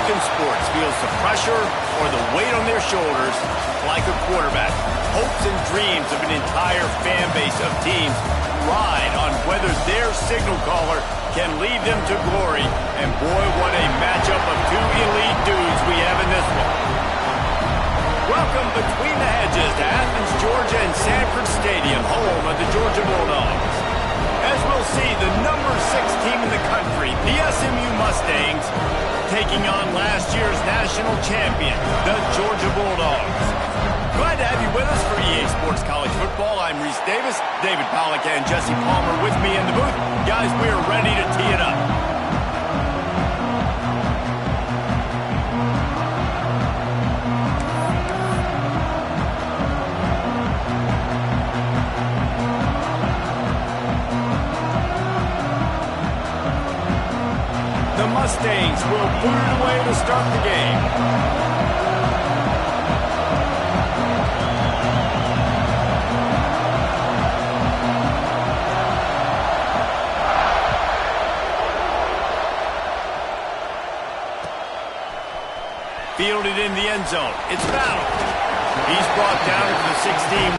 American sports feels the pressure or the weight on their shoulders like a quarterback. Hopes and dreams of an entire fan base of teams ride on whether their signal caller can lead them to glory. And boy, what a matchup of two elite dudes we have in this one. Welcome between the hedges to Athens, Georgia and Sanford Stadium, home of the Georgia Bulldogs. As we'll see, the number 6 team in the country, the SMU Mustangs, taking on last year's national champion, the Georgia Bulldogs. Glad to have you with us for EA Sports College Football. I'm Reese Davis, David Pollack and Jesse Palmer with me in the booth. Guys, we are ready to tee it up. The Mustangs will boot it away to start the game. Fielded in the end zone. It's Battle. He's brought down to the 16.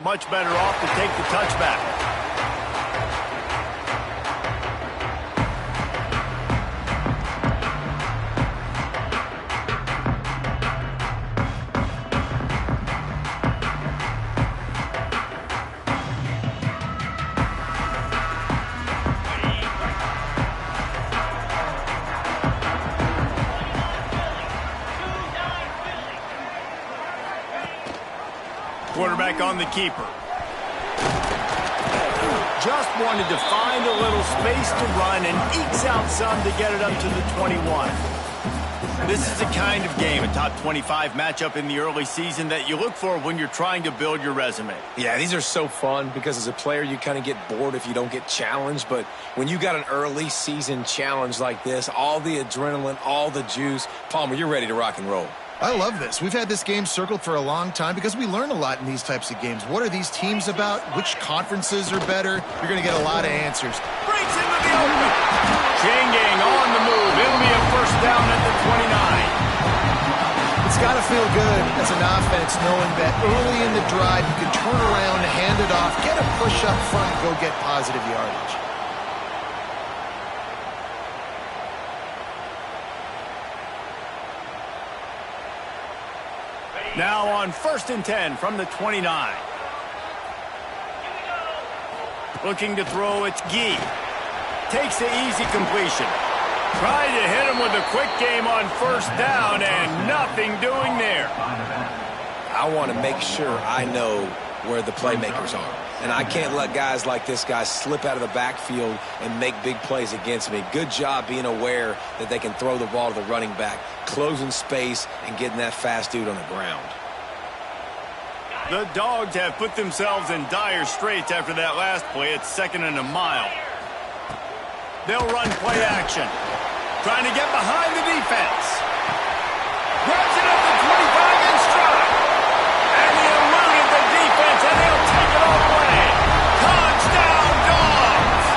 Much better off to take the touchback. Quarterback on the keeper. Just wanted to find a little space to run and ekes out some to get it up to the 21. This is the kind of game, a top 25 matchup in the early season, that you look for when you're trying to build your resume. Yeah, these are so fun because as a player, you kind of get bored if you don't get challenged. But when you got an early season challenge like this, all the adrenaline, all the juice, Palmer, you're ready to rock and roll. I love this. We've had this game circled for a long time because we learn a lot in these types of games. What are these teams about? Which conferences are better? You're going to get a lot of answers. Breaks into the open. Chain gang on the move. It'll be a first down at the 29. It's got to feel good as an offense knowing that early in the drive you can turn around, hand it off, get a push up front, go get positive yardage. Now on 1st and 10 from the 29. Looking to throw, it's Gee. Takes the easy completion. Trying to hit him with a quick game on 1st down, and nothing doing there. I want to make sure I know where the playmakers are. And I can't let guys like this guy slip out of the backfield and make big plays against me. Good job being aware that they can throw the ball to the running back, closing space, and getting that fast dude on the ground. The Dogs have put themselves in dire straits after that last play. It's 2nd and a mile. They'll run play action. Trying to get behind the defense. Grabs it at the 25 in stride. And he eluded the defense, and they'll take it all the way. Touchdown, Dogs!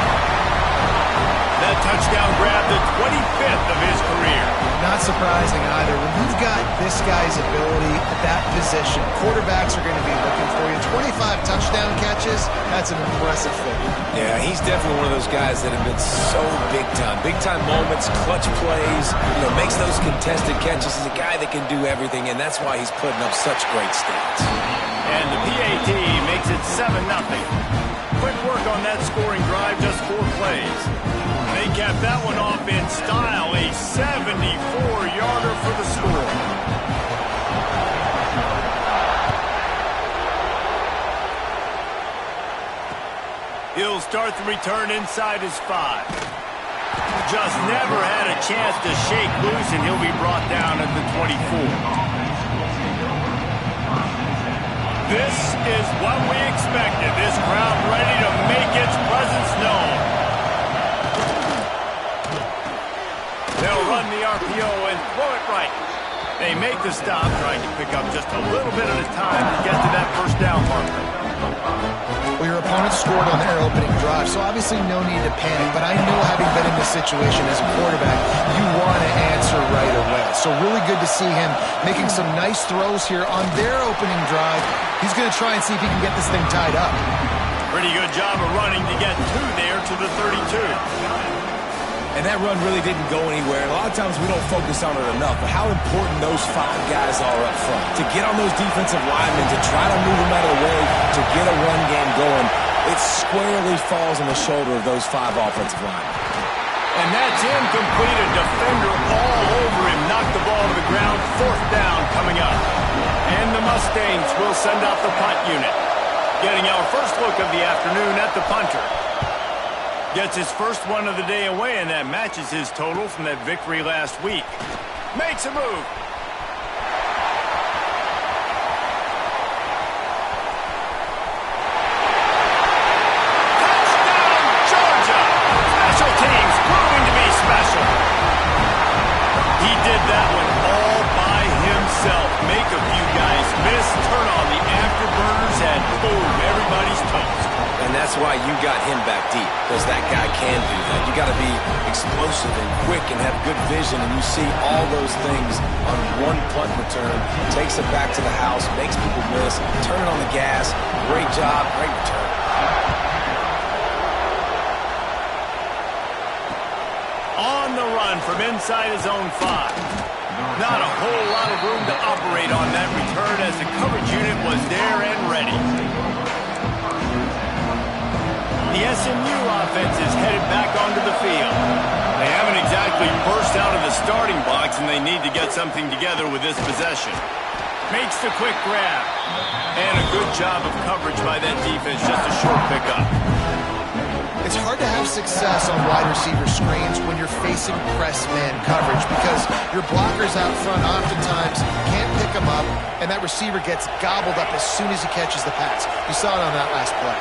That touchdown grabbed the 25th of his career. Not surprising either. When you've got this guy's ability at that position, quarterbacks are going to be looking for you. 25 touchdown catches, that's an impressive figure. Yeah, he's definitely one of those guys that have been so big time. Big time moments, clutch plays, makes those contested catches. He's a guy that can do everything, and that's why he's putting up such great stats. And the PAT makes it 7-0. Quick work on that scoring drive, just 4 plays. They capped that one off in style, a 74-yarder for the score. He'll start the return inside his 5. Just never had a chance to shake loose, and he'll be brought down at the 24. This is what we expected. This crowd ready to make its presence known. They'll run the RPO and throw it right. They make the stop, trying to pick up just a little bit at a time to get to that first down marker. Well, your opponent scored on their opening drive, so obviously no need to panic. But I know, having been in this situation as a quarterback, you want to answer right away. So really good to see him making some nice throws here on their opening drive. He's going to try and see if he can get this thing tied up. Pretty good job of running to get 2 there to the 32. And that run really didn't go anywhere. And a lot of times we don't focus on it enough, but how important those 5 guys are up front. To get on those defensive linemen, to try to move them out of the way, to get a run game going, it squarely falls on the shoulder of those 5 offensive linemen. And that's incomplete. A defender all over him. Knocked the ball to the ground. 4th down coming up. And the Mustangs will send out the punt unit. Getting our first look of the afternoon at the punter. Gets his first one of the day away, and that matches his total from that victory last week. Makes a move. Touchdown, Georgia! Special teams proving to be special. He did that one all by himself. Make a few guys miss, turn on the afterburners, and boom, everybody's toast. And that's why you got him back deep, because that guy can do that. You got to be explosive and quick and have good vision, and you see all those things on one punt return. Takes it back to the house, makes people miss, turn it on the gas. Great job, great return. On the run from inside his own 5. Not a whole lot of room to operate on that return, as the coverage unit was there and ready. The SMU offense is headed back onto the field. They haven't exactly burst out of the starting blocks, and they need to get something together with this possession. Makes the quick grab. And a good job of coverage by that defense. Just a short pickup. It's it's hard to have success on wide receiver screens when you're facing press man coverage because your blockers out front oftentimes can't pick them up, and that receiver gets gobbled up as soon as he catches the pass. You saw it on that last play.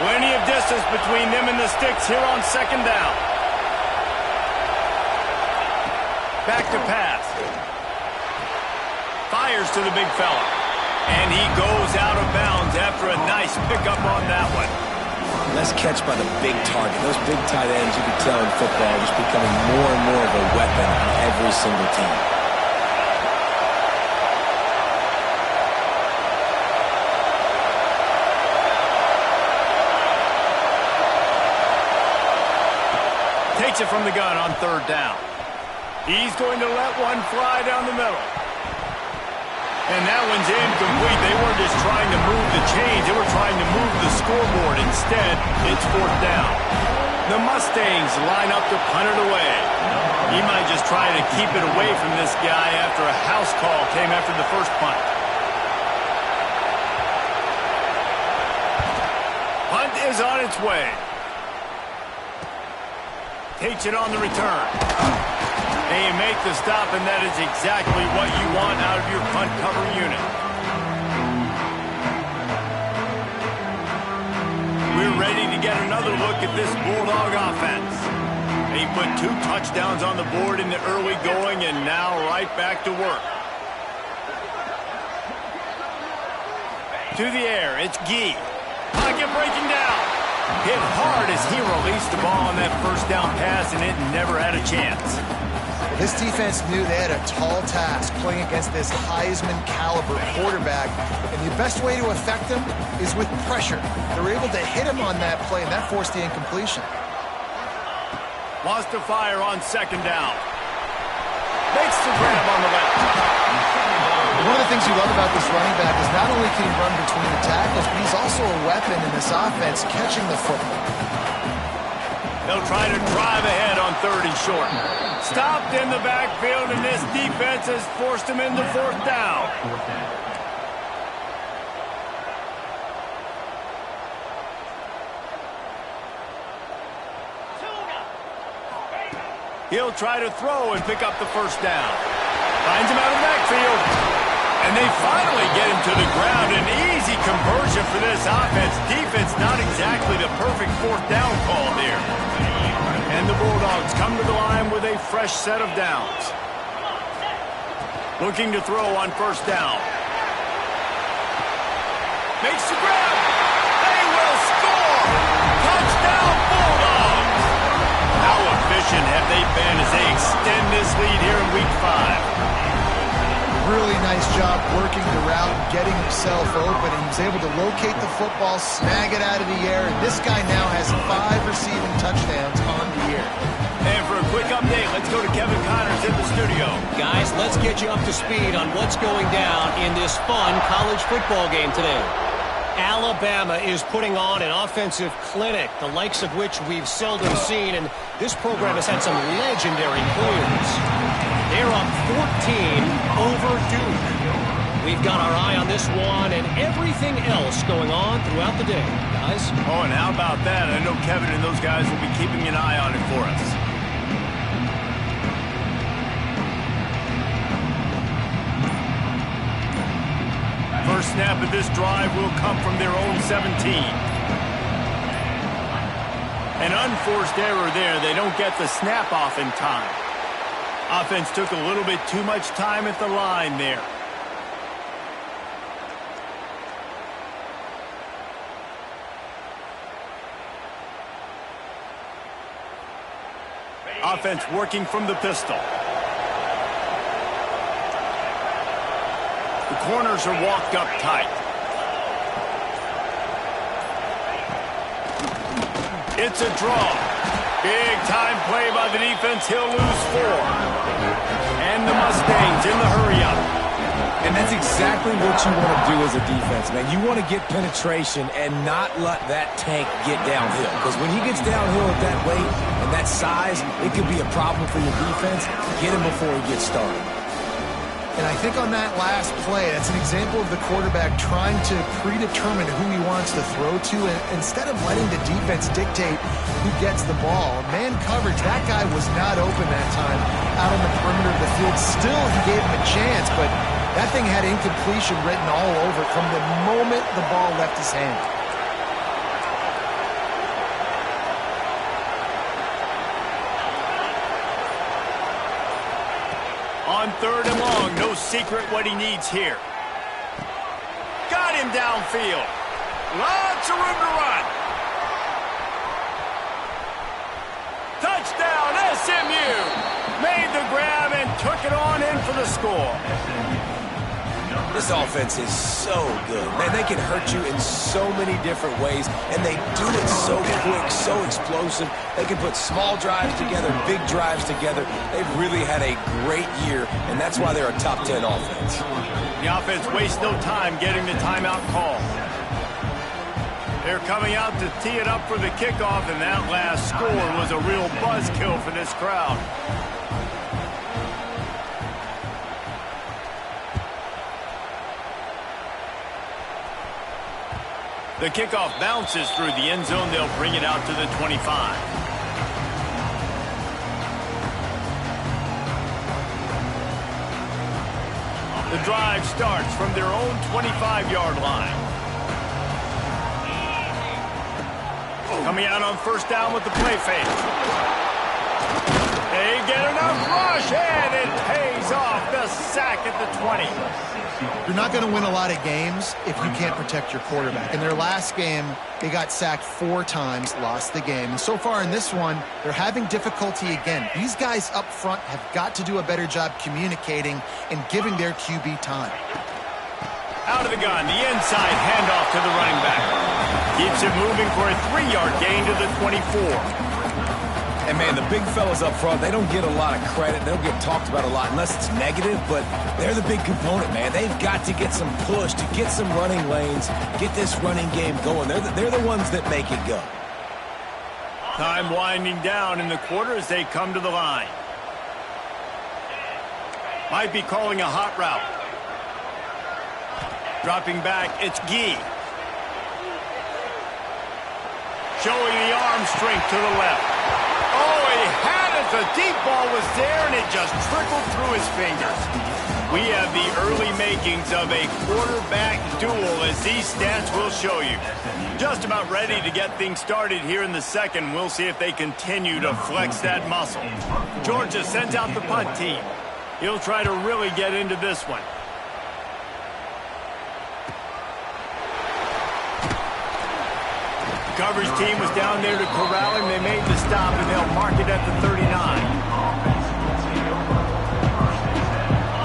Plenty of distance between them and the sticks here on second down. Back to pass. Fires to the big fella. And he goes out of bounds after a nice pickup on that one. Nice catch by the big target. Those big tight ends, you can tell in football, are just becoming more and more of a weapon on every single team. Takes it from the gun on third down. He's going to let one fly down the middle. And that one's incomplete. They weren't just trying to move the chains. They were trying to move the scoreboard. Instead, it's fourth down. The Mustangs line up to punt it away. He might just try to keep it away from this guy after a house call came after the first punt. Punt is on its way. Takes it on the return. And you make the stop, and that is exactly what you want out of your punt cover unit. We're ready to get another look at this Bulldog offense. They put 2 touchdowns on the board in the early going, and now right back to work. To the air, it's Gee. Pocket breaking down. Hit hard as he released the ball on that first down pass, and it never had a chance. This defense knew they had a tall task playing against this Heisman-caliber quarterback, and the best way to affect him is with pressure. They were able to hit him on that play, and that forced the incompletion. Wants to fire on second down. Makes the grab on the left. One of the things you love about this running back is not only can he run between the tackles, but he's also a weapon in this offense catching the football. They'll try to drive ahead on third and short. Stopped in the backfield, and this defense has forced him into fourth down. He'll try to throw and pick up the first down. Finds him out of the backfield. And they finally get him to the ground. An easy conversion for this offense. Defense not exactly the perfect fourth down call here. And the Bulldogs come to the line with a fresh set of downs. Looking to throw on first down. Makes the grab. They will score. Touchdown Bulldogs. How efficient have they been as they extend this lead here in Week 5? Really nice job working the route and getting himself open. He was able to locate the football, snag it out of the air, and this guy now has 5 receiving touchdowns on the year. And for a quick update, let's go to Kevin Connors in the studio. Guys, let's get you up to speed on what's going down in this fun college football game today. Alabama is putting on an offensive clinic, the likes of which we've seldom seen, and this program has had some legendary players. They're up 14 over Duke. We've got our eye on this one and everything else going on throughout the day, guys. Oh, and how about that? I know Kevin and those guys will be keeping an eye on it for us. First snap of this drive will come from their own 17. An unforced error there. They don't get the snap off in time. Offense took a little bit too much time at the line there. Offense working from the pistol. The corners are walked up tight. It's a draw. Big time play by the defense. He'll lose 4. And the Mustangs in the hurry-up. And that's exactly what you want to do as a defense, man. You want to get penetration and not let that tank get downhill. Because when he gets downhill at that weight and that size, it could be a problem for your defense. Get him before he gets started. And I think on that last play, that's an example of the quarterback trying to predetermine who he wants to throw to, and instead of letting the defense dictate who gets the ball. Man coverage, that guy was not open that time out on the perimeter of the field. Still, he gave him a chance, but that thing had incompletion written all over it from the moment the ball left his hand. On 3rd and long, no secret what he needs here. Got him downfield. Lots of room to run. Touchdown, SMU. Made the grab and took it on in for the score. This offense is so good. Man, they can hurt you in so many different ways, and they do it so quick, so explosive. They can put small drives together, big drives together. They've really had a great year, and that's why they're a top 10 offense. The offense wastes no time getting the timeout call. They're coming out to tee it up for the kickoff, and that last score was a real buzzkill for this crowd. The kickoff bounces through the end zone. They'll bring it out to the 25. The drive starts from their own 25-yard line. Coming out on 1st down with the play fake. They get enough rush, and it pays off. The sack at the 20. You're not going to win a lot of games if you can't protect your quarterback. In their last game, they got sacked 4 times, lost the game. And so far in this one, they're having difficulty again. These guys up front have got to do a better job communicating and giving their QB time. Out of the gun, the inside handoff to the running back. Keeps it moving for a 3-yard gain to the 24. And, man, the big fellas up front, they don't get a lot of credit. They don't get talked about a lot unless it's negative, but they're the big component, man. They've got to get some push, to get some running lanes, get this running game going. They're the ones that make it go. Time winding down in the quarter as they come to the line. Might be calling a hot route. Dropping back, it's Gee. Showing the arm strength to the left. Oh, he had it. The deep ball was there, and it just trickled through his fingers. We have the early makings of a quarterback duel, as these stats will show you. Just about ready to get things started here in the second. We'll see if they continue to flex that muscle. Georgia sends out the punt team. He'll try to really get into this one. Coverage team was down there to corral him. They made the stop, and they'll mark it at the 39.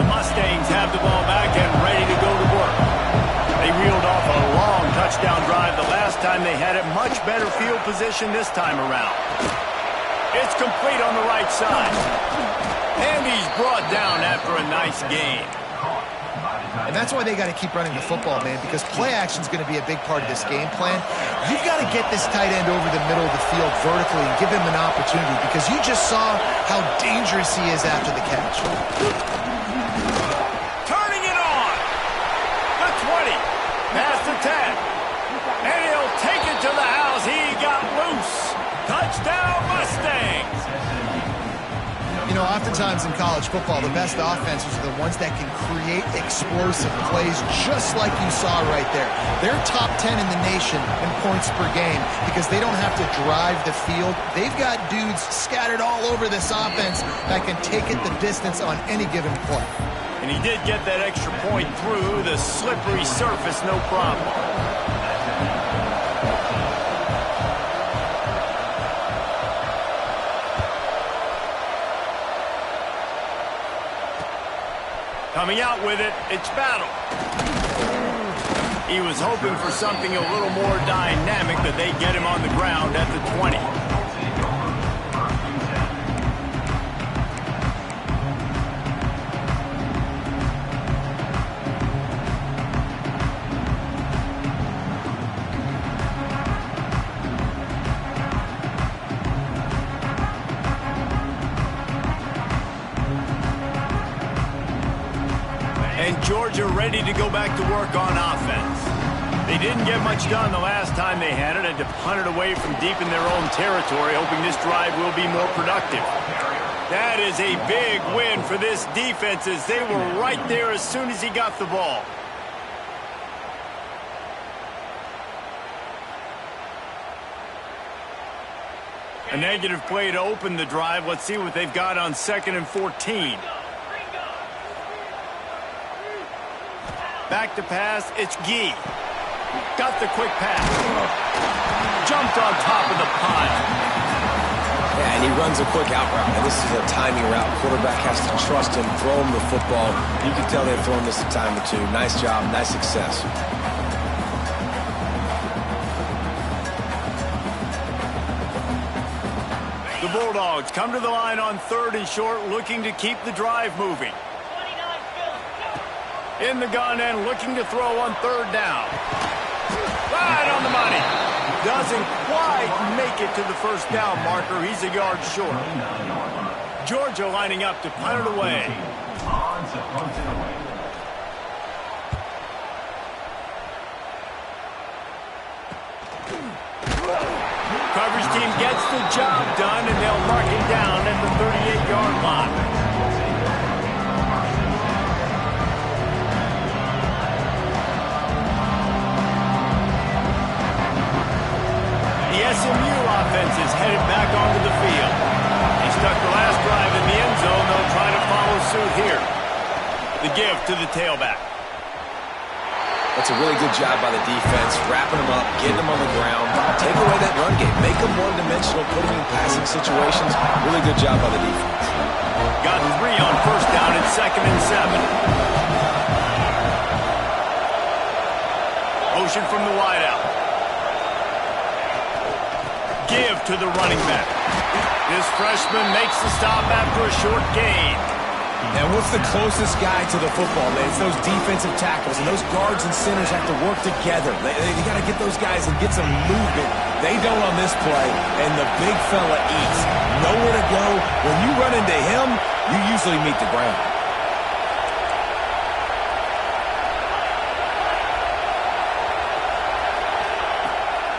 The Mustangs have the ball back and ready to go to work. They reeled off a long touchdown drive the last time. They had a much better field position this time around. It's complete on the right side. And he's brought down after a nice gain. And that's why they got to keep running the football, man, because play action is going to be a big part of this game plan. You've got to get this tight end over the middle of the field vertically and give him an opportunity, because you just saw how dangerous he is after the catch. Turning it on. The 20. Past the 10. And he'll take it to the house. He got loose. Touchdown, Mustangs. You know, oftentimes in college football, the best offenses are the ones that can create explosive plays, just like you saw right there. They're top 10 in the nation in points per game because they don't have to drive the field. They've got dudes scattered all over this offense that can take it the distance on any given play. And he did get that extra point through the slippery surface, no problem. Coming out with it, it's Battle. He was hoping for something a little more dynamic, that they get him on the ground at the 20. And Georgia ready to go back to work on offense. They didn't get much done the last time they had it, and to punt it away from deep in their own territory, hoping this drive will be more productive. That is a big win for this defense, as they were right there as soon as he got the ball. A negative play to open the drive. Let's see what they've got on 2nd and 14. Back to pass, it's Gee. Got the quick pass. Jumped on top of the pile. Yeah, and he runs a quick out route. And this is a timing route. Quarterback has to trust him, throw him the football. You can tell they've thrown this a time or two. Nice job, nice success. The Bulldogs come to the line on 3rd and short, looking to keep the drive moving. In the gun and looking to throw on 3rd down. Right on the money. Doesn't quite make it to the 1st down marker. He's a yard short. Georgia lining up to punt it away. Coverage team gets the job done, and they'll mark him down at the 38-yard line. The SMU offense is headed back onto the field. They stuck the last drive in the end zone. They'll try to follow suit here. The give to the tailback. That's a really good job by the defense, wrapping them up, getting them on the ground, take away that run game, make them one-dimensional, put them in passing situations. Really good job by the defense. Got 3 on 1st down and 2nd and 7. Motion from the wideout. Give to the running back. This freshman makes the stop after a short gain. And what's the closest guy to the football, man? It's those defensive tackles, and those guards and centers have to work together. They got to get those guys and get some movement. They don't on this play, and the big fella eats. Nowhere to go. When you run into him, you usually meet the ground.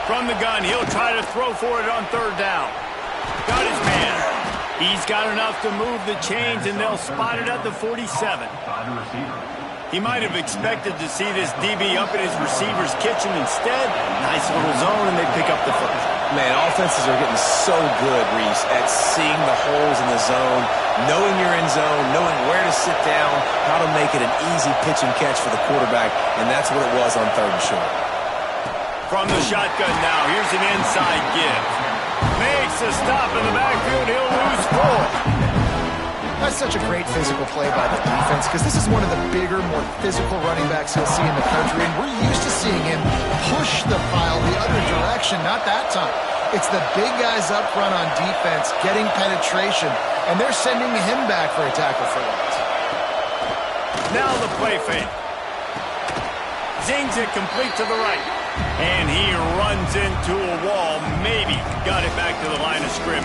From the gun, he'll try to throw for it on 3rd down. Got his man. He's got enough to move the chains, and they'll spot it at the 47. He might have expected to see this DB up in his receiver's kitchen. Instead, nice little zone, and they pick up the first. Man, offenses are getting so good, Reese, at seeing the holes in the zone, knowing you're in zone, knowing where to sit down, how to make it an easy pitch and catch for the quarterback, and that's what it was on 3rd and short. From the shotgun now, here's an inside give. Makes a stop in the backfield. He'll lose 4. That's such a great physical play by the defense, because this is one of the bigger, more physical running backs you'll see in the country, and we're used to seeing him push the pile the other direction. Not that time. It's the big guys up front on defense getting penetration, and they're sending him back for a tackle for loss. Now the play fake. Zings it complete to the right. And he runs into a wall. Maybe got it back to the line of scrimmage.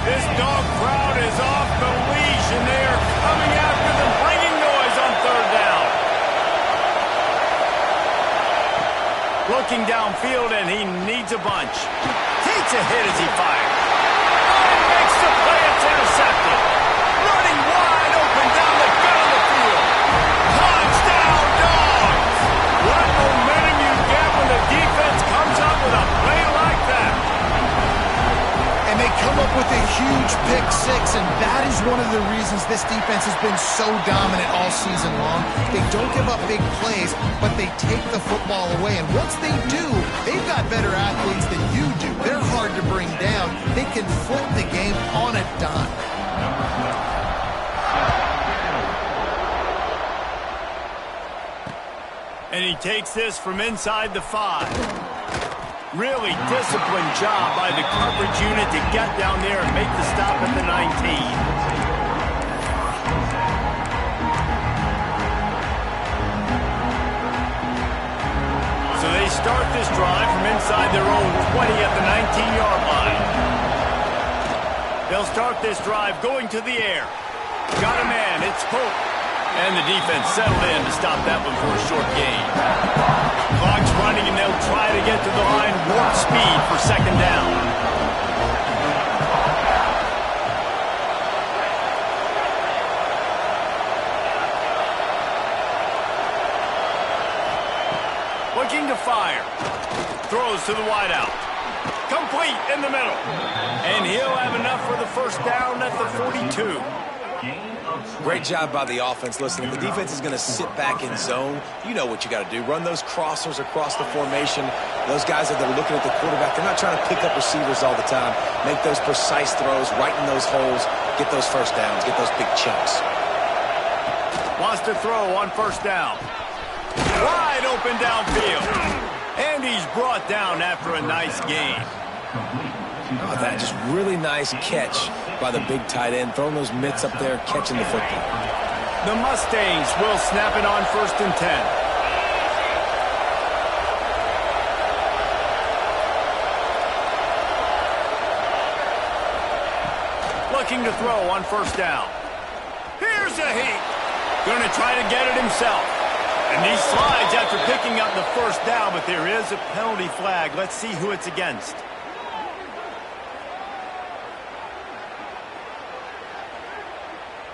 This dog crowd is off the leash, and they are coming after them, bringing noise on 3rd down. Looking downfield, and he needs a bunch. Takes a hit as he fires. And makes the play. It's intercepted. Running wide open down the gut of the field. Touchdown, Dogs! What momentum you get when the defense comes up with a play like that. And they come up with a huge pick 6, and that is one of the reasons this defense has been so dominant all season long. They don't give up big plays, but they take the football away. And once they do, they've got better athletes than you do. They're hard to bring down. They can flip the game on a dime. And he takes this from inside the 5. Really disciplined job by the coverage unit to get down there and make the stop at the 19. inside their own 20 at the 19-yard line. They'll start this drive going to the air. Got a man, it's Pope. And the defense settled in to stop that one for a short gain. Clock's running, and they'll try to get to the line warp speed for second down. Looking to fire. Throws to the wideout. Complete in the middle. And he'll have enough for the first down at the 42. Great job by the offense. Listen, if the defense is going to sit back in zone, you know what you got to do. Run those crossers across the formation. Those guys that are looking at the quarterback, they're not trying to pick up receivers all the time. Make those precise throws, right in those holes, get those first downs, get those big chunks. Wants to throw on first down. Wide open downfield. And he's brought down after a nice gain. Oh, that just really nice catch by the big tight end. Throwing those mitts up there, catching the football. The Mustangs will snap it on 1st and 10. Looking to throw on first down. Here's a heat. Gonna try to get it himself. And he slides after picking up the first down, but there is a penalty flag. Let's see who it's against.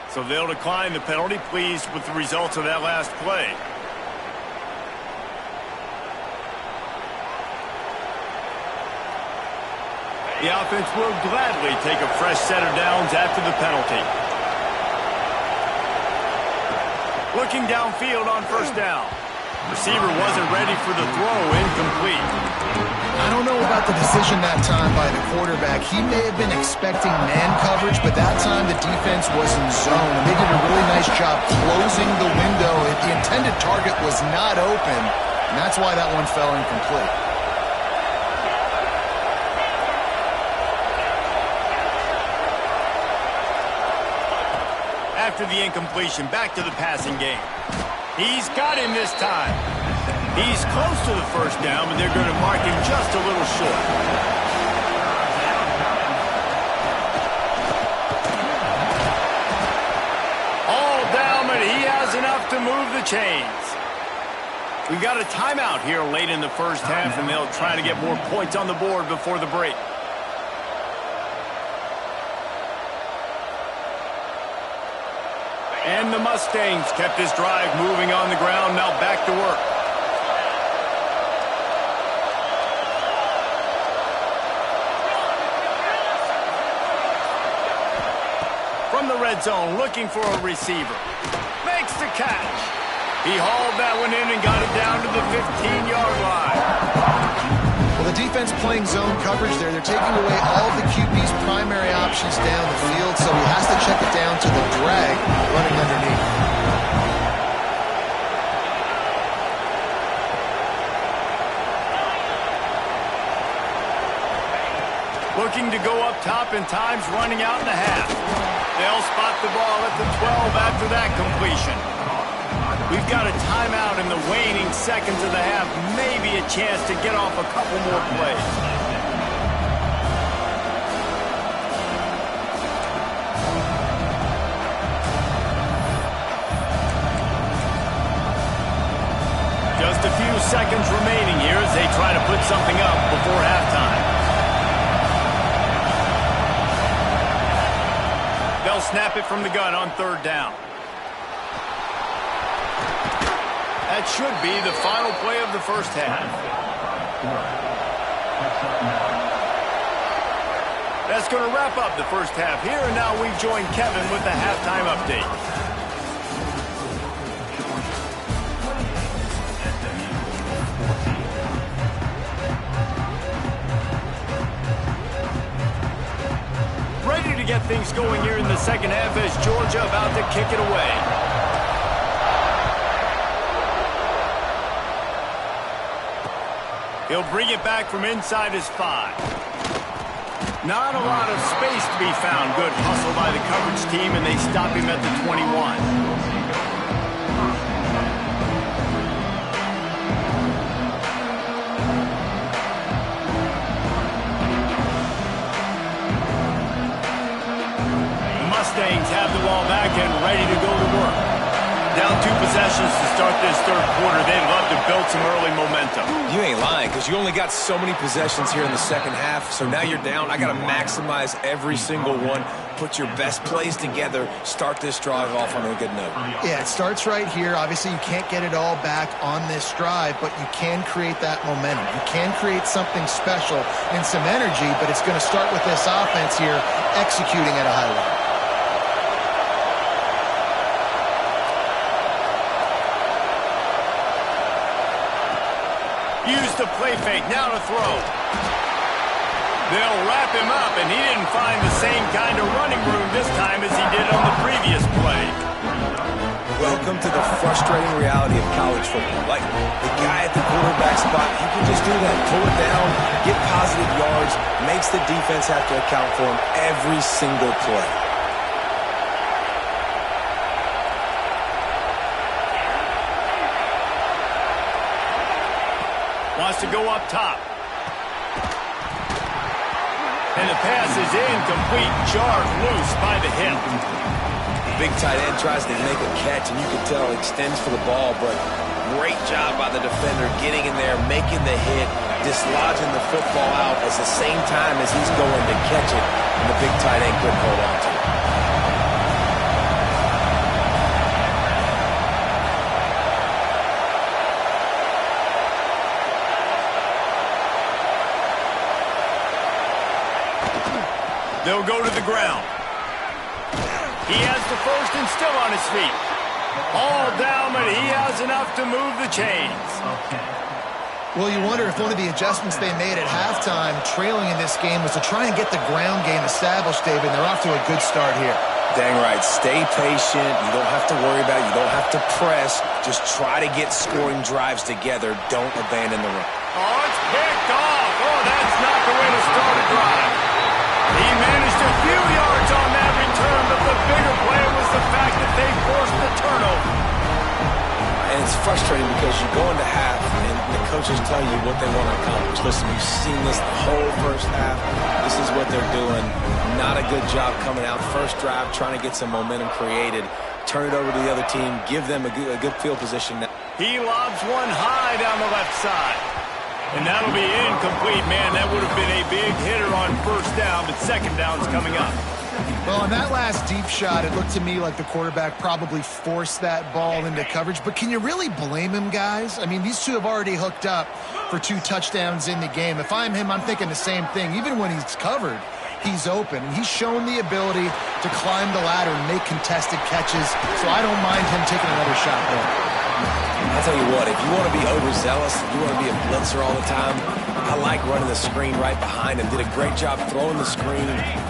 So they'll decline the penalty, pleased with the results of that last play. The offense will gladly take a fresh set of downs after the penalty. Looking downfield on first down. Receiver wasn't ready for the throw, incomplete. I don't know about the decision that time by the quarterback. He may have been expecting man coverage, but that time the defense was in zone, and they did a really nice job closing the window. The intended target was not open, and that's why that one fell incomplete. After the incompletion, back to the passing game. He's got him this time. He's close to the first down, but they're going to mark him just a little short. All down, but he has enough to move the chains. We've got a timeout here late in the first half, and they'll try to get more points on the board before the break. And the Mustangs kept this drive moving on the ground. Now back to work. From the red zone, looking for a receiver. Makes the catch. He hauled that one in and got it down to the 15-yard line. Well, the defense playing zone coverage there. They're taking away all the QB's primary options down the field, so he has to check it down to the drag running underneath. Looking to go up top, and time's running out in the half. They'll spot the ball at the 12 after that completion. We've got a timeout in the waning seconds of the half. Maybe a chance to get off a couple more plays. Just a few seconds remaining here as they try to put something up before halftime. They'll snap it from the gun on third down. That should be the final play of the first half. That's going to wrap up the first half here, and now we've joined Kevin with the halftime update. Ready to get things going here in the second half as Georgia about to kick it away. He'll bring it back from inside his 5. Not a lot of space to be found. Good hustle by the coverage team, and they stop him at the 21. Mustangs have the ball back and ready to go to work. Down 2 possessions to start this third quarter. They'd love to build some early momentum. You ain't lying, because you only got so many possessions here in the second half, so now you're down. I got to maximize every single one, put your best plays together, start this drive off on a good note. Yeah, it starts right here. Obviously, you can't get it all back on this drive, but you can create that momentum. You can create something special and some energy, but it's going to start with this offense here executing at a high level. Use the play fake, now to throw. They'll wrap him up, and he didn't find the same kind of running room this time as he did on the previous play. Welcome to the frustrating reality of college football. Like, the guy at the quarterback spot, he can just do that. Pull it down, get positive yards, makes the defense have to account for him every single play. Wants to go up top. And the pass is incomplete. Jarred loose by the hip. Big tight end tries to make a catch, and you can tell it extends for the ball, but great job by the defender getting in there, making the hit, dislodging the football out at the same time as he's going to catch it, and the big tight end couldn't hold on to it. They'll go to the ground. He has the first and still on his feet. All down, but he has enough to move the chains. Well, you wonder if one of the adjustments they made at halftime, trailing in this game, was to try and get the ground game established, David. They're off to a good start here. Dang right. Stay patient. You don't have to worry about it. You don't have to press. Just try to get scoring drives together. Don't abandon the run. Oh, it's picked off. Oh, that's not the way to start a drive. He managed a few yards on that return, but the bigger play was the fact that they forced the turnover. And it's frustrating because you go into half and the coaches tell you what they want to accomplish. Listen, we've seen this the whole first half. This is what they're doing. Not a good job coming out. First drive, trying to get some momentum created. Turn it over to the other team. Give them a good field position. He lobs one high down the left side. And that'll be incomplete, man. That would have been a big hitter on first down, but second down's coming up. Well, on that last deep shot, it looked to me like the quarterback probably forced that ball into coverage. But can you really blame him, guys? I mean, these two have already hooked up for 2 touchdowns in the game. If I'm him, I'm thinking the same thing. Even when he's covered, he's open. And he's shown the ability to climb the ladder and make contested catches. So I don't mind him taking another shot there. I'll tell you what, if you want to be overzealous, if you want to be a blitzer all the time, I like running the screen right behind him. Did a great job throwing the screen.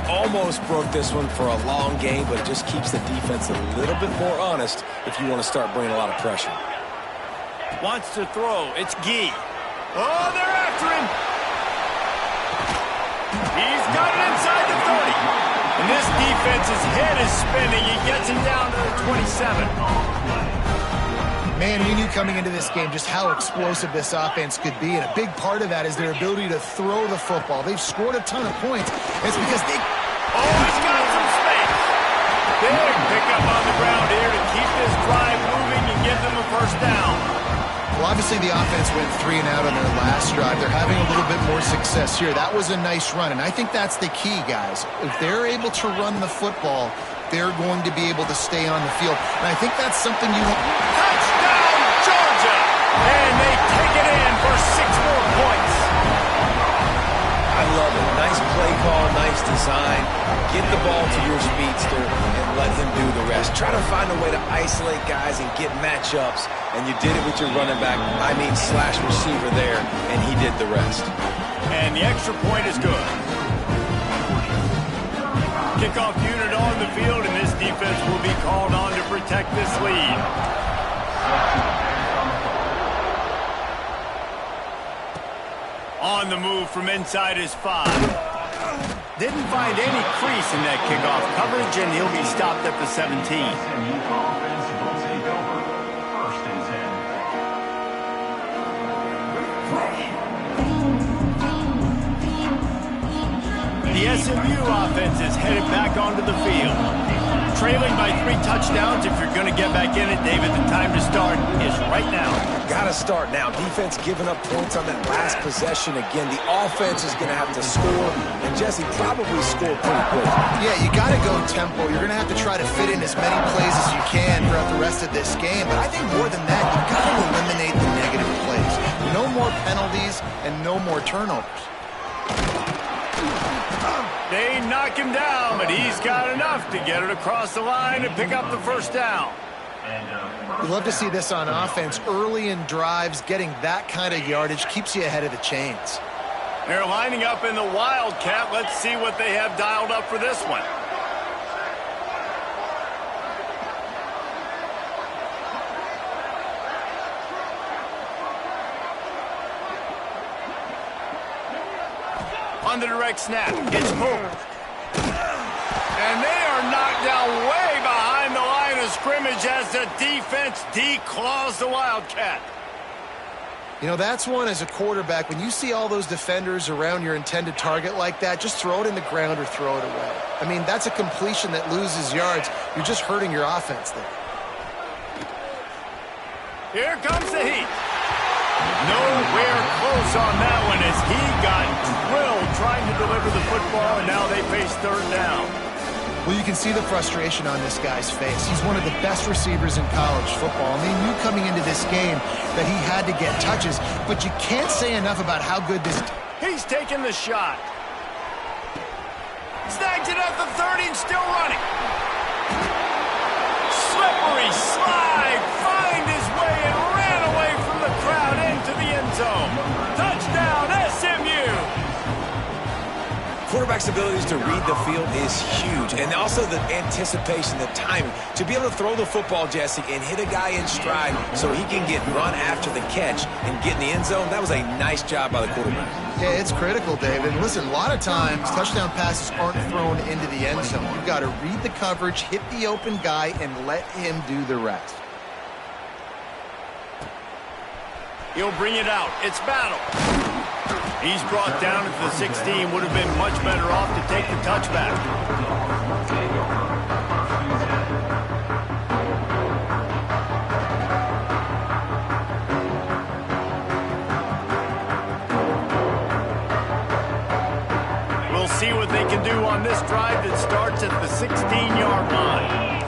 Almost broke this one for a long game, but it just keeps the defense a little bit more honest if you want to start bringing a lot of pressure. Wants to throw. It's Gee. Oh, they're after him. He's got it inside the 30. And this defense's head is spinning. He gets him down to the 27. Man, we knew coming into this game just how explosive this offense could be, and a big part of that is their ability to throw the football. They've scored a ton of points. It's because they... Oh, he's got some space. Big pickup on the ground here to keep this drive moving and give them a first down. Well, obviously the offense went 3 and out on their last drive. They're having a little bit more success here. That was a nice run, and I think that's the key, guys. If they're able to run the football, they're going to be able to stay on the field. And I think that's something you want... Touchdown, Georgia! And they take it in for 6 more points. I love it. Nice play call, nice design. Get the ball to your speedster and let him do the rest. Try to find a way to isolate guys and get matchups, and you did it with your running back, slash receiver there, and he did the rest. And the extra point is good. Kickoff unit on the field, and this defense will be called on to protect this lead. On the move from inside his 5. Didn't find any crease in that kickoff coverage, and he'll be stopped at the 17. The SMU offense is headed back onto the field. trailing by 3 touchdowns. If you're going to get back in it, David, the time to start is right now. Got to start now. Defense giving up points on that last possession. Again, the offense is going to have to score, and Jesse probably scored pretty quick. Yeah, you got to go tempo. You're going to have to try to fit in as many plays as you can throughout the rest of this game. But I think more than that, you've got to eliminate the negative plays. No more penalties and no more turnovers. They knock him down, but he's got enough to get it across the line and pick up the first down. You love to see this on offense. Early in drives, getting that kind of yardage keeps you ahead of the chains. They're lining up in the Wildcat. Let's see what they have dialed up for this one. On the direct snap, it's moved. And they are knocked down way behind the line of scrimmage as the defense declaws the Wildcat. You know, that's one as a quarterback. When you see all those defenders around your intended target like that, just throw it in the ground or throw it away. I mean, that's a completion that loses yards. You're just hurting your offense there. Here comes the heat. Nowhere close on that one as he got drilled trying to deliver the football, and now they face third down. Well, you can see the frustration on this guy's face. He's one of the best receivers in college football. And they knew coming into this game that he had to get touches, but you can't say enough about how good this... He's taking the shot. Snags it at the 30 and still running. Slippery slide, find his way and ran away from the crowd into the end zone. Touchdown, SMU! Quarterback's abilities to read the field is huge, and also the anticipation, the timing. To be able to throw the football, Jesse, and hit a guy in stride so he can get run after the catch and get in the end zone, that was a nice job by the quarterback. Yeah, it's critical, David. Listen, a lot of times, touchdown passes aren't thrown into the end zone. You've got to read the coverage, hit the open guy, and let him do the rest. He'll bring it out. It's battle. He's brought down at the 16. Would have been much better off to take the touchback. We'll see what they can do on this drive that starts at the 16-yard line.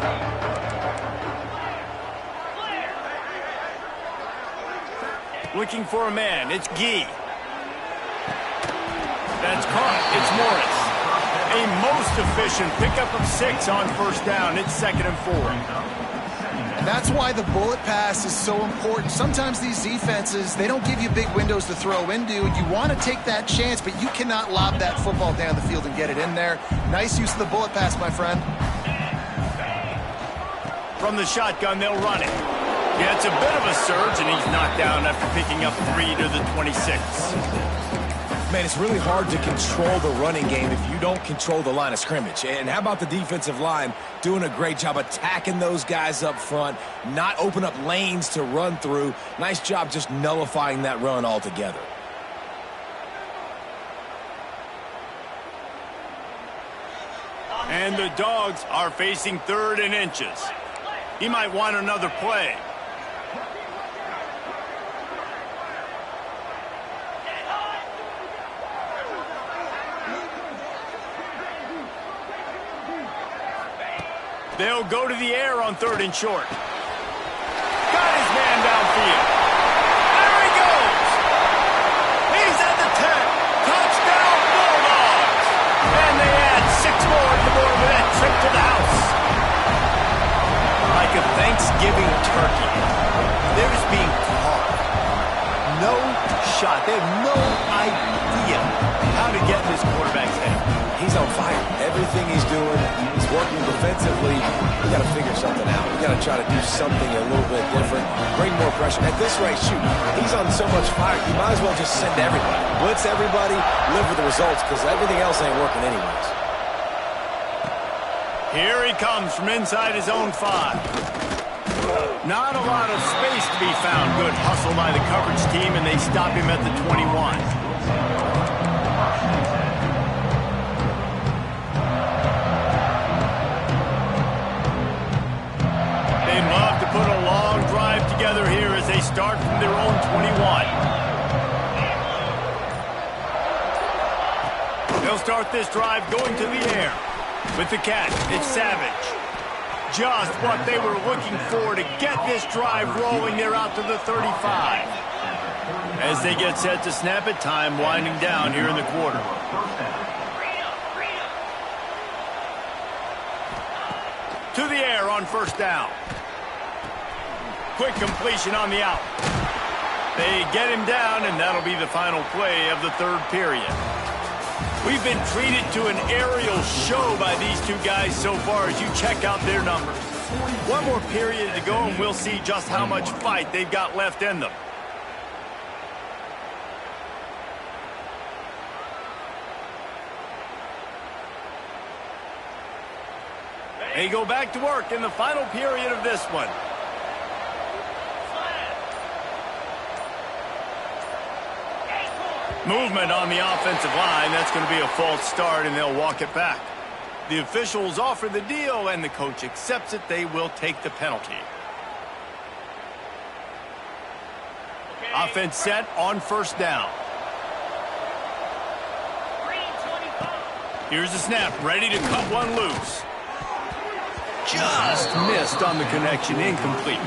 Looking for a man. It's Gee. That's caught. It's Morris. A most efficient pickup of 6 on first down. It's 2nd and 4. And that's why the bullet pass is so important. Sometimes these defenses, they don't give you big windows to throw into. You want to take that chance, but you cannot lob that football down the field and get it in there. Nice use of the bullet pass, my friend. From the shotgun, they'll run it. Yeah, it's a bit of a surge, and he's knocked down after picking up 3 to the 26. Man, it's really hard to control the running game if you don't control the line of scrimmage. And how about the defensive line doing a great job attacking those guys up front, not open up lanes to run through. Nice job just nullifying that run altogether. And the Dogs are facing 3rd and inches. He might want another play. They'll go to the air on 3rd and short. Got his man downfield. There he goes. He's at the 10. Touchdown, Bulldogs. And they add 6 more to the board with that trip to the house. Like a Thanksgiving turkey. They're just being carved. No shot. They have no idea how to get in this quarterback's head. He's on fire. Everything he's doing, he's working defensively. We got to figure something out. We got to try to do something a little bit different, bring more pressure. At this rate, shoot, he's on so much fire, you might as well just send everybody. Blitz everybody, live with the results, because everything else ain't working anyways. Here he comes from inside his own 5. Not a lot of space to be found. Good hustle by the coverage team, and they stop him at the 21. together here as they start from their own 21. They'll start this drive going to the air. With the catch, it's Savage. Just what they were looking for to get this drive rolling. They're out to the 35. As they get set to snap it, time winding down here in the quarter. To the air on first down. Quick completion on the out. They get him down, and that'll be the final play of the third period. We've been treated to an aerial show by these two guys so far as you check out their numbers. One more period to go, and we'll see just how much fight they've got left in them. They go back to work in the final period of this one. Movement on the offensive line. That's going to be a false start, and they'll walk it back. The officials offer the deal, and the coach accepts it. They will take the penalty. Offense set on first down. Here's the snap, ready to cut one loose. Just missed on the connection, incomplete.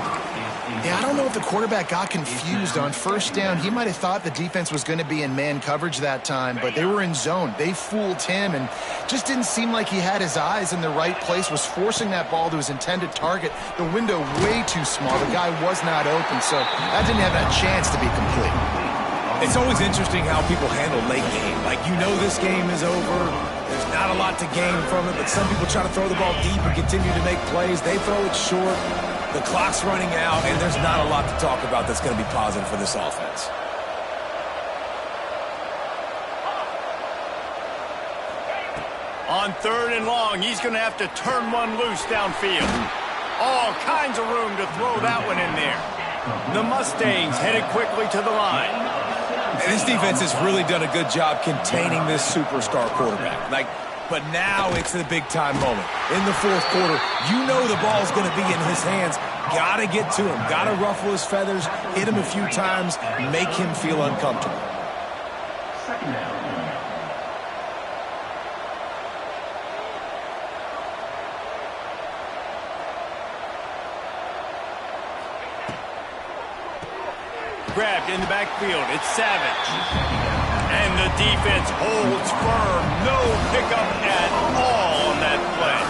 Yeah, I don't know if the quarterback got confused on first down. He might have thought the defense was going to be in man coverage that time, but they were in zone. They fooled him and just didn't seem like he had his eyes in the right place, was forcing that ball to his intended target. The window way too small. The guy was not open, so that didn't have that chance to be complete. It's always interesting how people handle late game. Like, you know this game is over. There's not a lot to gain from it, but some people try to throw the ball deep and continue to make plays. They throw it short. The clock's running out, and there's not a lot to talk about that's going to be positive for this offense. On third and long, he's going to have to turn one loose downfield. All kinds of room to throw that one in there. The Mustangs headed quickly to the line. And this defense has really done a good job containing this superstar quarterback. But now it's the big-time moment. In the fourth quarter, you know the ball's going to be in his hands. Got to get to him. Got to ruffle his feathers, hit him a few times, make him feel uncomfortable. Second down. Grabbed in the backfield. It's Savage. And the defense holds firm. No pickup at all on that play.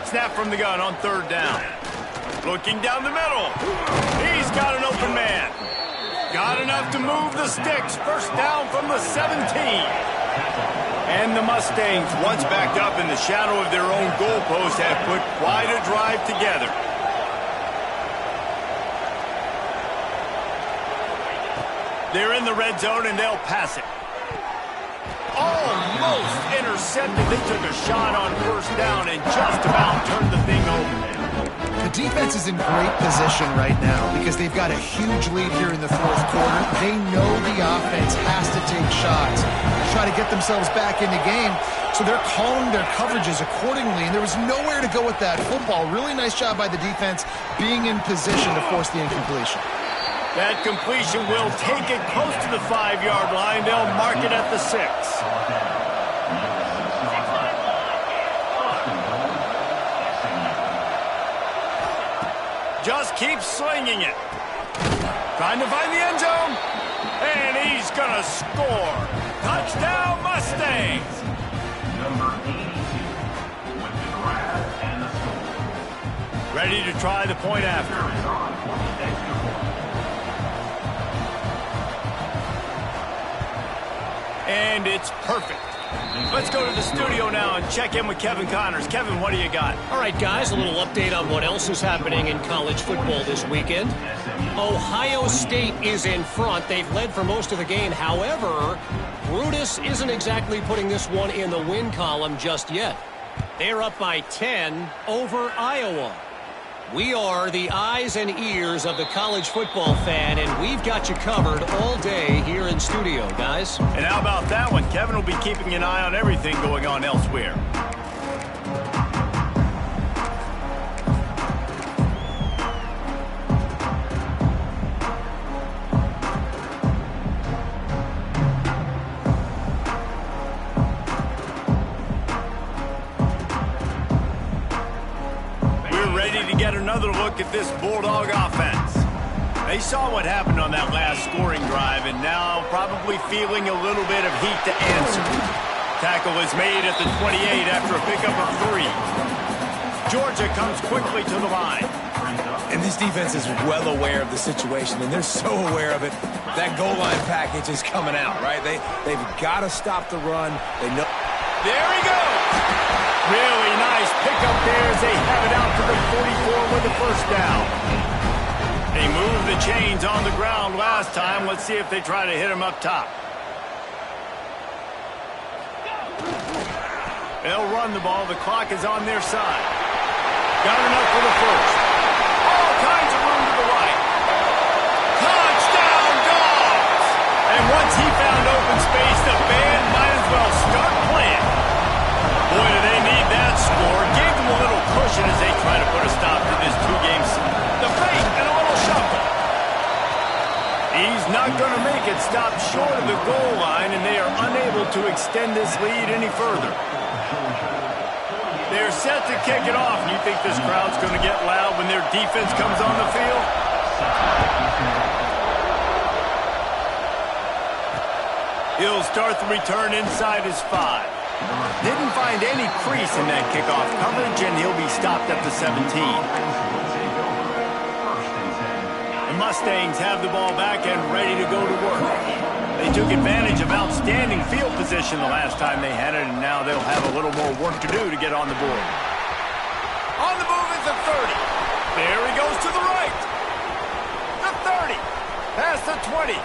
Snap from the gun on third down. Looking down the middle. He's got an open man. Got enough to move the sticks. First down from the 17. And the Mustangs, once backed up in the shadow of their own goalpost, have put quite a drive together. They're in the red zone, and they'll pass it. Almost intercepted. They took a shot on first down and just about turned the thing over. The defense is in great position right now because they've got a huge lead here in the fourth quarter. They know the offense has to take shots to try to get themselves back in the game, so they're calling their coverages accordingly, and there was nowhere to go with that football. Really nice job by the defense being in position to force the incompletion. That completion will take it close to the 5-yard line. They'll mark it at the 6. Just keep slinging it. Trying to find the end zone. And he's going to score. Touchdown, Mustangs. Number 82 with the grab and the score. Ready to try the point after. And it's perfect. Let's go to the studio now and check in with Kevin Connors. Kevin, what do you got? All right, guys, a little update on what else is happening in college football this weekend. Ohio State is in front. They've led for most of the game. However, Brutus isn't exactly putting this one in the win column just yet. They're up by 10 over Iowa. We are the eyes and ears of the college football fan, and we've got you covered all day here in studio, guys. And how about that one? Kevin will be keeping an eye on everything going on elsewhere. another look at this Bulldog offense. They saw what happened on that last scoring drive and now probably feeling a little bit of heat to answer. Tackle is made at the 28 after a pickup of 3. Georgia comes quickly to the line. And this defense is well aware of the situation, and they're so aware of it. That goal line package is coming out, right? They've got to stop the run. They know. There he goes. Really nice pickup there as they have it out to the 44 with the first down. They moved the chains on the ground last time. Let's see if they try to hit him up top. They'll run the ball. The clock is on their side. Got enough for the first. All kinds of room to the right. Touchdown, Dogs! And once he found open space, the band might as well start playing. Boy, do they need that score. Gave them a little cushion as they try to put a stop to this 2-game season. The fake and a little shuffle. He's not going to make it stop short of the goal line, and they are unable to extend this lead any further. They're set to kick it off. You think this crowd's going to get loud when their defense comes on the field? He'll start the return inside his 5. Didn't find any crease in that kickoff coverage, and he'll be stopped at the 17. The Mustangs have the ball back and ready to go to work. They took advantage of outstanding field position the last time they had it, and now they'll have a little more work to do to get on the board. On the move is the 30. There he goes to the right. The 30. Past the 20.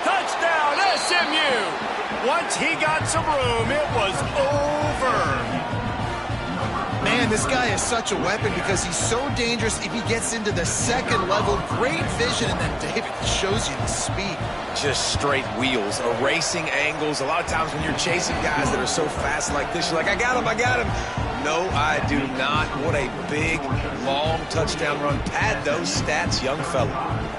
Touchdown, SMU. Once he got some room, it was over. Man, this guy is such a weapon because he's so dangerous if he gets into the second level. Great vision, and then David shows you the speed. Just straight wheels, erasing angles. A lot of times when you're chasing guys that are so fast like this, you're like, I got him, I got him. No, I do not. What a big, long touchdown run. Pad those stats, young fella.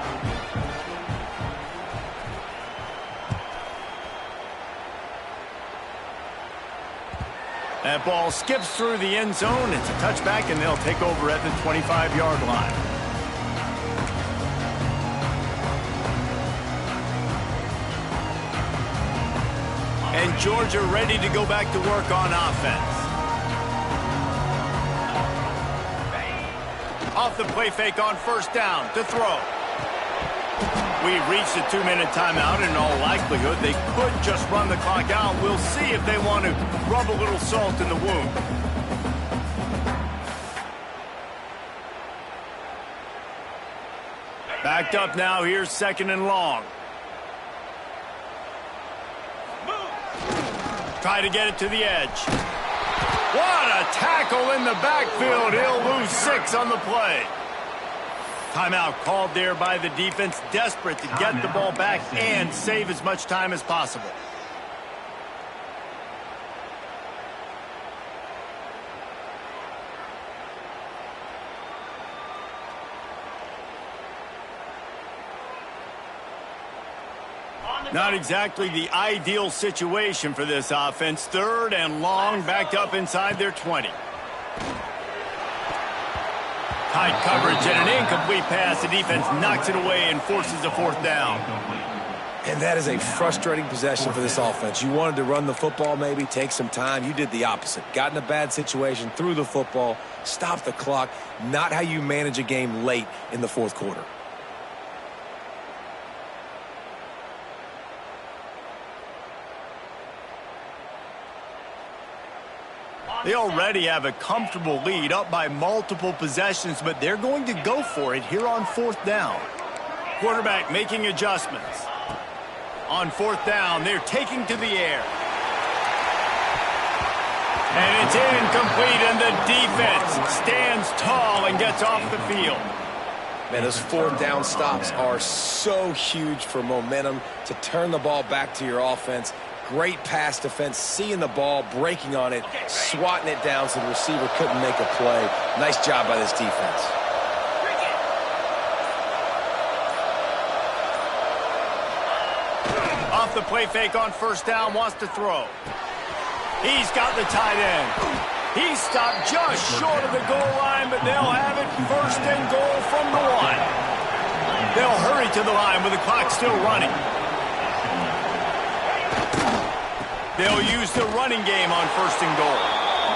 That ball skips through the end zone. It's a touchback, and they'll take over at the 25-yard line. And Georgia ready to go back to work on offense. Off the play fake on first down to throw. We've reached a 2-minute timeout. In all likelihood, they could just run the clock out. We'll see if they want to rub a little salt in the wound. Backed up now. Here's 2nd and long. Try to get it to the edge. What a tackle in the backfield. He'll lose 6 on the play. Timeout called there by the defense, desperate to get the ball back and save as much time as possible. Not exactly the ideal situation for this offense. 3rd and long, backed up inside their 20. Tight coverage and an incomplete pass. The defense knocks it away and forces a 4th down. And that is a frustrating possession for this offense. You wanted to run the football, maybe take some time. You did the opposite. Got in a bad situation, threw the football, stopped the clock. Not how you manage a game late in the 4th quarter. They already have a comfortable lead, up by multiple possessions, but they're going to go for it here on 4th down. Quarterback making adjustments. On 4th down, they're taking to the air. And it's incomplete, and the defense stands tall and gets off the field. Man, those 4th down stops are so huge for momentum to turn the ball back to your offense. Great pass defense, seeing the ball, breaking on it, swatting it down so the receiver couldn't make a play. Nice job by this defense. Off the play fake on 1st down, wants to throw. He's got the tight end. He stopped just short of the goal line, but they'll have it first and goal from the 1. They'll hurry to the line with the clock still running. They'll use the running game on first and goal.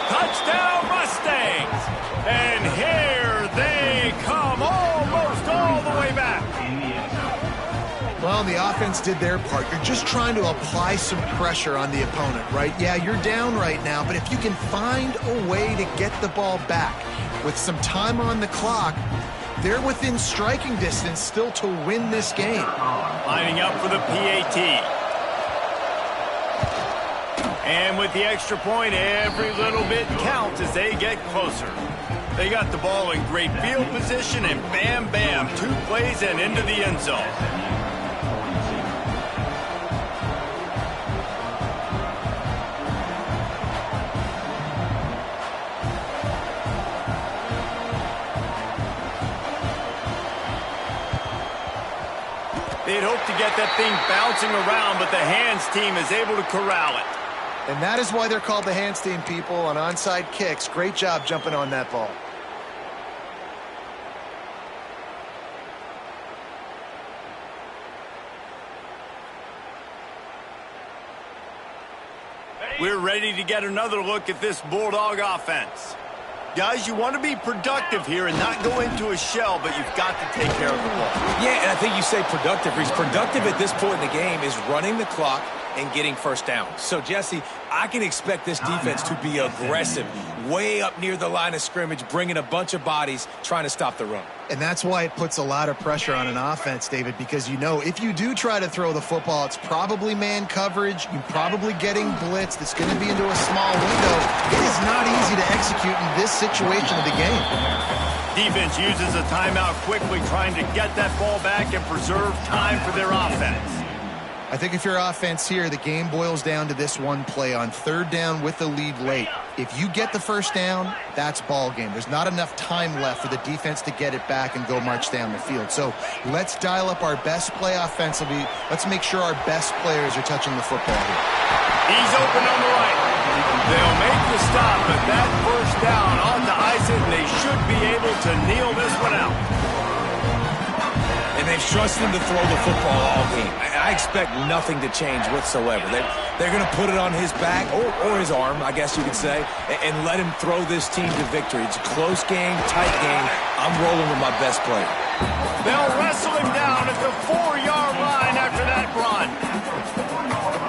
Touchdown Mustangs! And here they come, almost all the way back. Well, the offense did their part. You're just trying to apply some pressure on the opponent, right? Yeah, you're down right now, but if you can find a way to get the ball back with some time on the clock, they're within striking distance still to win this game. Lining up for the PAT. And with the extra point, every little bit counts as they get closer. They got the ball in great field position, and bam, bam, 2 plays and into the end zone. They'd hope to get that thing bouncing around, but the hands team is able to corral it. And that is why they're called the hands team, people, on onside kicks. Great job jumping on that ball. We're ready to get another look at this Bulldog offense. Guys, you want to be productive here and not go into a shell, but you've got to take care of the ball. Yeah, and I think you say productive, Reese. Productive at this point in the game is running the clock and getting first down. So, Jesse, I can expect this defense to be aggressive, way up near the line of scrimmage, bringing a bunch of bodies, trying to stop the run. And that's why it puts a lot of pressure on an offense, David, because you know if you do try to throw the football, it's probably man coverage. You're probably getting blitzed. It's going to be into a small window. It is not easy to execute in this situation of the game. Defense uses a timeout quickly, trying to get that ball back and preserve time for their offense. I think if you're offense here, the game boils down to this one play on 3rd down with the lead late. If you get the first down, that's ball game. There's not enough time left for the defense to get it back and go march down the field. So let's dial up our best play offensively. Let's make sure our best players are touching the football here. He's open on the right. They'll make the stop, but that first down on to ice it, and they should be able to kneel this one out. And they've trusted him to throw the football all game. I expect nothing to change whatsoever. They're going to put it on his back, or his arm, I guess you could say, and let him throw this team to victory. It's a close game, tight game. I'm rolling with my best player. They'll wrestle him down at the 4-yard line after that run.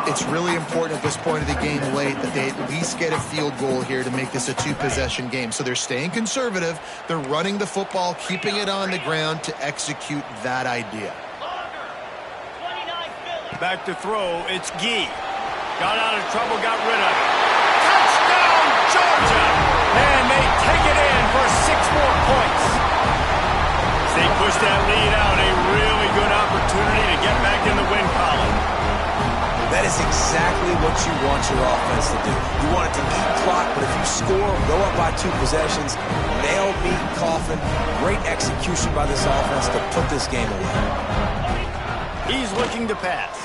It's really important at this point of the game late that they at least get a field goal here to make this a 2-possession game. So they're staying conservative. They're running the football, keeping it on the ground to execute that idea. Back to throw, it's Gee. Got out of trouble, got rid of it. Touchdown, Georgia! And they take it in for 6 more points. As they push that lead out, a really good opportunity to get back in the win column. That is exactly what you want your offense to do. You want it to eat clock, but if you score, go up by 2 possessions, nail, beat, coffin. Great execution by this offense to put this game away. He's looking to pass.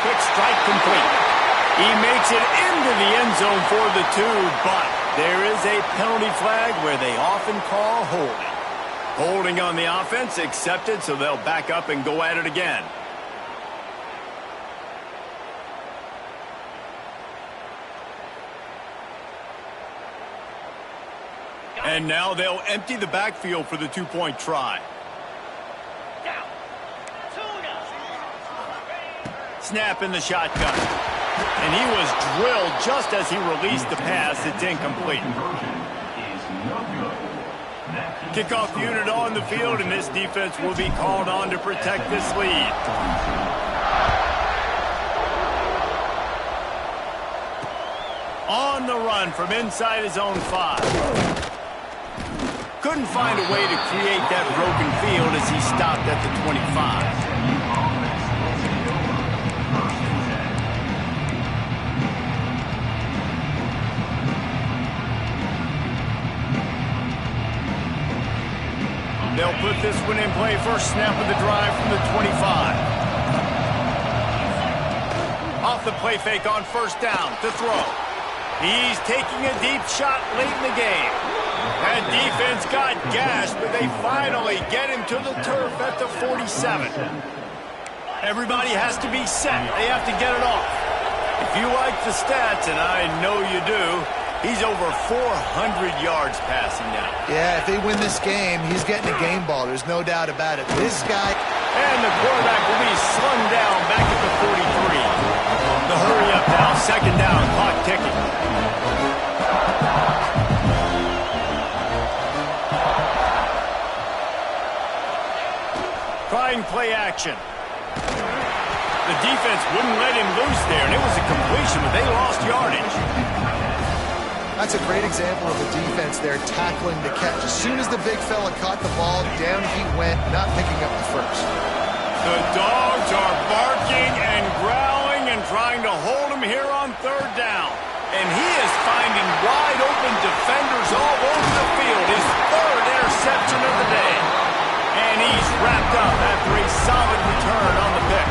Quick strike complete. He makes it into the end zone for the 2, but there is a penalty flag where they often call holding. Holding on the offense accepted, so they'll back up and go at it again. And now they'll empty the backfield for the 2-point try. Snap in the shotgun. And he was drilled just as he released the pass. It's incomplete. Kickoff unit on the field, and this defense will be called on to protect this lead. On the run from inside his own 5. Couldn't find a way to create that broken field as he stopped at the 25. They'll put this one in play. First snap of the drive from the 25. Off the play fake on first down to throw. He's taking a deep shot late in the game. That defense got gashed, but they finally get him to the turf at the 47. Everybody has to be set. They have to get it off. If you like the stats, and I know you do, he's over 400 yards passing now. Yeah, if they win this game, he's getting a game ball. There's no doubt about it. This guy... And the quarterback will be slung down back at the 43. The hurry up now, second down, clock ticking. Trying play action. The defense wouldn't let him loose there, and it was a completion, but they lost yardage. That's a great example of the defense there tackling the catch. As soon as the big fella caught the ball, down he went, not picking up the first. The Dogs are barking and growling and trying to hold him here on third down. And he is finding wide open defenders all over the field. His third interception of the day. And he's wrapped up after a solid return on the pick.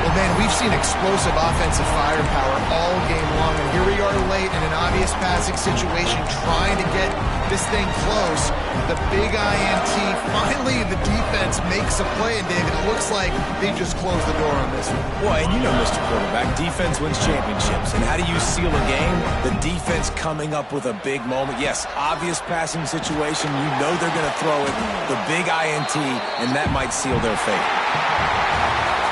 Well, man, we've seen explosive offensive firepower all game long, and here we are late in an obvious passing situation trying to get this thing close. The big INT, finally the defense makes a play, and David, it looks like they just closed the door on this one. Well, and you know, Mr. Quarterback, defense wins championships. And how do you seal a game? The defense coming up with a big moment. Yes, obvious passing situation. You know they're going to throw it. The big INT, and that might seal their fate.